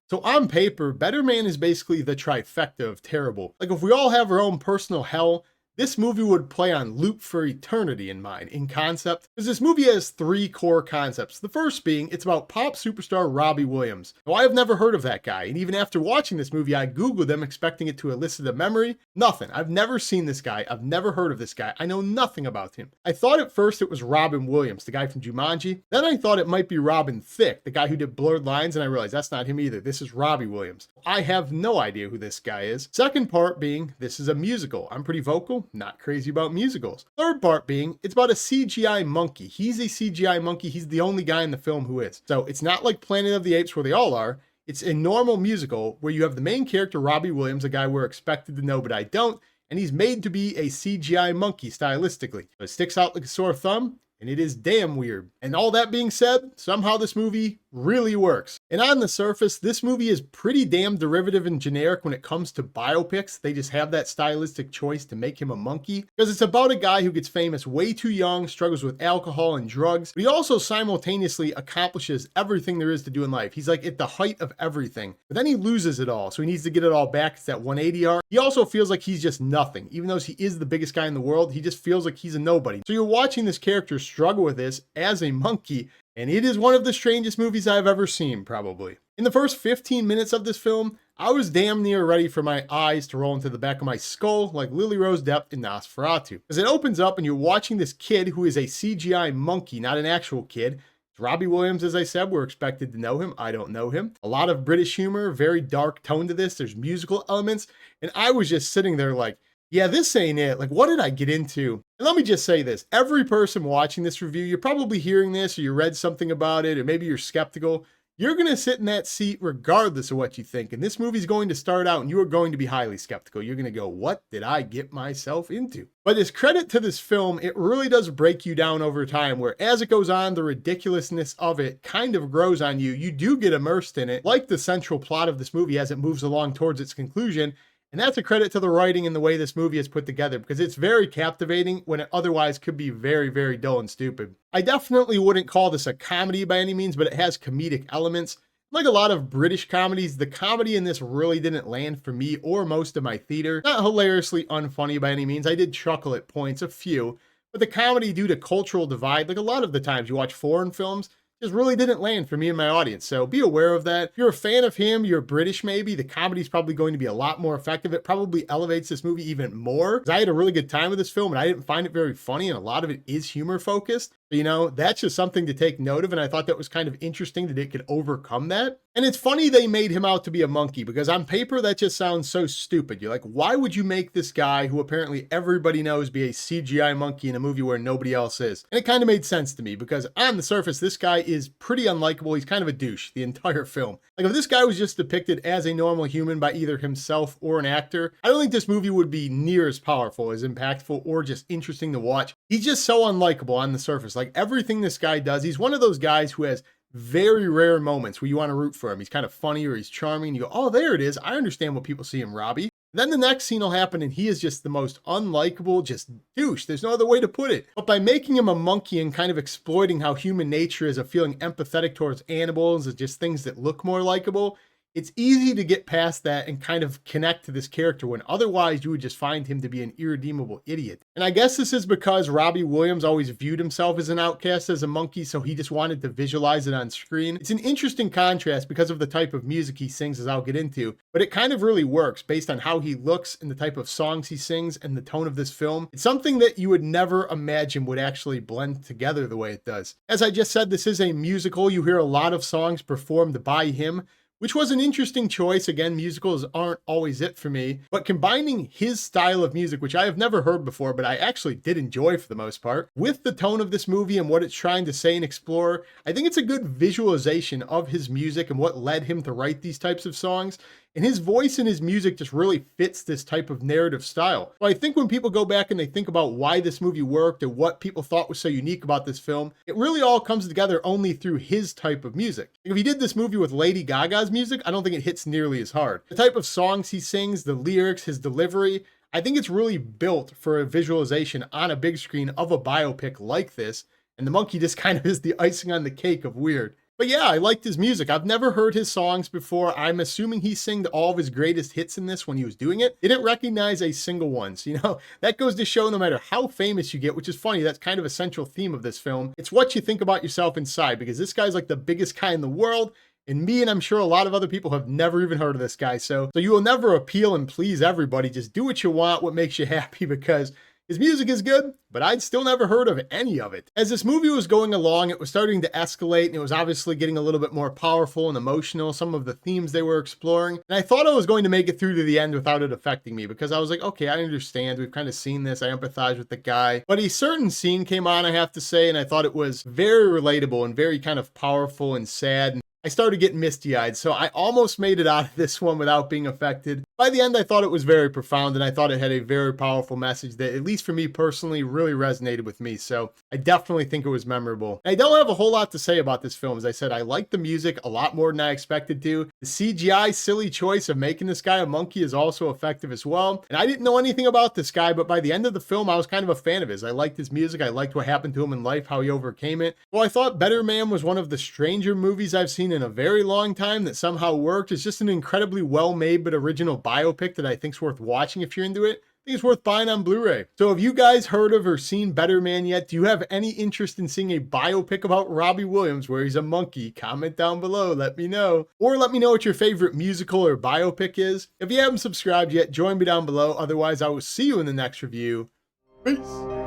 So on paper, Better Man is basically the trifecta of terrible. Like if we all have our own personal hell, this movie would play on loop for eternity in mind, in concept, because this movie has three core concepts. The first being, it's about pop superstar Robbie Williams. Now, I have never heard of that guy, and even after watching this movie, I Googled him expecting it to elicit a memory. Nothing. I've never seen this guy. I've never heard of this guy. I know nothing about him. I thought at first it was Robin Williams, the guy from Jumanji. Then I thought it might be Robin Thicke, the guy who did Blurred Lines, and I realized that's not him either. This is Robbie Williams. I have no idea who this guy is. Second part being, this is a musical. I'm pretty vocal. Not crazy about musicals. Third part being, it's about a CGI monkey. He's a CGI monkey. He's the only guy in the film who is. So it's not like Planet of the Apes where they all are. It's a normal musical where you have the main character, Robbie Williams, a guy we're expected to know, but I don't. And he's made to be a CGI monkey stylistically. So it sticks out like a sore thumb. And it is damn weird. And all that being said, somehow this movie really works. And on the surface, this movie is pretty damn derivative and generic when it comes to biopics. They just have that stylistic choice to make him a monkey. Because it's about a guy who gets famous way too young, struggles with alcohol and drugs, but he also simultaneously accomplishes everything there is to do in life. He's like at the height of everything. But then he loses it all, so he needs to get it all back. It's that 180 arc. He also feels like he's just nothing. Even though he is the biggest guy in the world, he just feels like he's a nobody. So you're watching this character struggle with this as a monkey, and it is one of the strangest movies I've ever seen, probably. In the first 15 minutes of this film, I was damn near ready for my eyes to roll into the back of my skull like Lily Rose Depp in Nosferatu. As it opens up and you're watching this kid who is a CGI monkey, not an actual kid. It's Robbie Williams, as I said, we're expected to know him. I don't know him. A lot of British humor, very dark tone to this. There's musical elements, and I was just sitting there like, yeah, this ain't it. Like, what did I get into? And let me just say this. Every person watching this review, you're probably hearing this or you read something about it or maybe you're skeptical. You're going to sit in that seat regardless of what you think. And this movie's going to start out and you are going to be highly skeptical. You're going to go, what did I get myself into? But as credit to this film, it really does break you down over time, where as it goes on, the ridiculousness of it kind of grows on you. You do get immersed in it, like the central plot of this movie as it moves along towards its conclusion. And that's a credit to the writing and the way this movie is put together, because it's very captivating when it otherwise could be very, very dull and stupid. I definitely wouldn't call this a comedy by any means, but it has comedic elements. Like a lot of British comedies, the comedy in this really didn't land for me or most of my theater. Not hilariously unfunny by any means. I did chuckle at points, a few, but the comedy, due to cultural divide, like a lot of the times you watch foreign films, just really didn't land for me and my audience. So be aware of that. If you're a fan of him, you're British maybe, the comedy's probably going to be a lot more effective. It probably elevates this movie even more. I had a really good time with this film and I didn't find it very funny, and a lot of it is humor focused. You know, that's just something to take note of, and I thought that was kind of interesting that it could overcome that. And it's funny they made him out to be a monkey, because on paper that just sounds so stupid. You're like, why would you make this guy who apparently everybody knows be a CGI monkey in a movie where nobody else is? And it kind of made sense to me, because on the surface this guy is pretty unlikable. He's kind of a douche the entire film. Like if this guy was just depicted as a normal human by either himself or an actor, I don't think this movie would be near as powerful, as impactful, or just interesting to watch. He's just so unlikable on the surface. Like everything this guy does, he's one of those guys who has very rare moments where you want to root for him. He's kind of funny or he's charming. You go, oh, there it is. I understand what people see in Robbie. Then the next scene will happen and he is just the most unlikable, just douche. There's no other way to put it. But by making him a monkey and kind of exploiting how human nature is of feeling empathetic towards animals and just things that look more likable, it's easy to get past that and kind of connect to this character when otherwise you would just find him to be an irredeemable idiot. And I guess this is because Robbie Williams always viewed himself as an outcast, as a monkey, so he just wanted to visualize it on screen. It's an interesting contrast because of the type of music he sings, as I'll get into, but it kind of really works based on how he looks and the type of songs he sings and the tone of this film. It's something that you would never imagine would actually blend together the way it does. As I just said, this is a musical. You hear a lot of songs performed by him, which was an interesting choice. Again, musicals aren't always it for me, but combining his style of music, which I have never heard before, but I actually did enjoy for the most part, with the tone of this movie and what it's trying to say and explore, I think it's a good visualization of his music and what led him to write these types of songs. And his voice and his music just really fits this type of narrative style. So I think when people go back and they think about why this movie worked and what people thought was so unique about this film, it really all comes together only through his type of music. If he did this movie with Lady Gaga's music, I don't think it hits nearly as hard. The type of songs he sings, the lyrics, his delivery, I think it's really built for a visualization on a big screen of a biopic like this. And the monkey just kind of is the icing on the cake of weird. But yeah, I liked his music. I've never heard his songs before. I'm assuming he sang all of his greatest hits in this when he was doing it. Didn't recognize a single one. So, that goes to show no matter how famous you get, which is funny, that's kind of a central theme of this film. It's what you think about yourself inside, because this guy's like the biggest guy in the world. And me, and I'm sure a lot of other people, have never even heard of this guy. So you will never appeal and please everybody. Just do what you want, what makes you happy, because his music is good, but I'd still never heard of any of it. As this movie was going along, it was starting to escalate, and it was obviously getting a little bit more powerful and emotional, some of the themes they were exploring. And I thought I was going to make it through to the end without it affecting me, because I was like, okay, I understand. We've kind of seen this. I empathize with the guy. But a certain scene came on, I have to say, and I thought it was very relatable and very kind of powerful and sad. I started getting misty-eyed, so I almost made it out of this one without being affected. By the end, I thought it was very profound, and I thought it had a very powerful message that, at least for me personally, really resonated with me. So I definitely think it was memorable. I don't have a whole lot to say about this film. As I said, I like the music a lot more than I expected to. The CGI silly choice of making this guy a monkey is also effective as well. And I didn't know anything about this guy, but by the end of the film, I was kind of a fan of his. I liked his music. I liked what happened to him in life, how he overcame it. Well, I thought Better Man was one of the stranger movies I've seen in a very long time that somehow worked. It's just an incredibly well-made but original biopic that I think is worth watching if you're into it. I think it's worth buying on Blu-ray. So have you guys heard of or seen Better Man yet? Do you have any interest in seeing a biopic about Robbie Williams where he's a monkey? Comment down below, let me know. Or let me know what your favorite musical or biopic is. If you haven't subscribed yet, join me down below. Otherwise, I will see you in the next review. Peace.